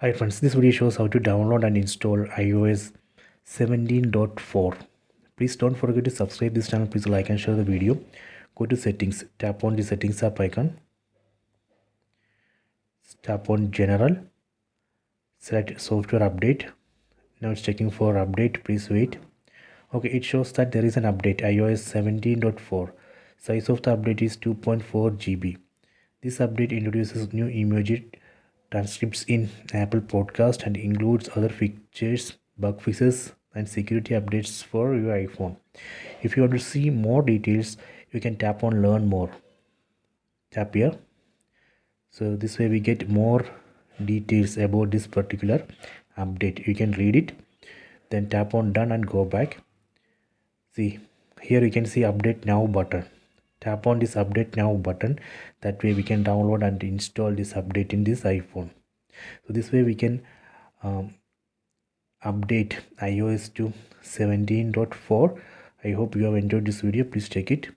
Hi friends, this video shows how to download and install iOS 17.4. Please don't forget to subscribe this channel. Please like and share the video. Go to settings, tap on the settings app icon, tap on general, select software update. Now it's checking for update. Please wait. Okay, it shows that there is an update, iOS 17.4. Size of the update is 2.4 GB. This update introduces new emoji transcripts in Apple Podcast and includes other features, bug fixes, and security updates for your iPhone. If you want to see more details, you can tap on Learn More. Tap here. So this way we get more details about this particular update. You can read it. Then tap on Done and go back. See, here you can see Update Now button. Tap on this Update Now button. That way we can download and install this update in this iPhone. So this way we can update iOS to 17.4. I hope you have enjoyed this video. Please check it.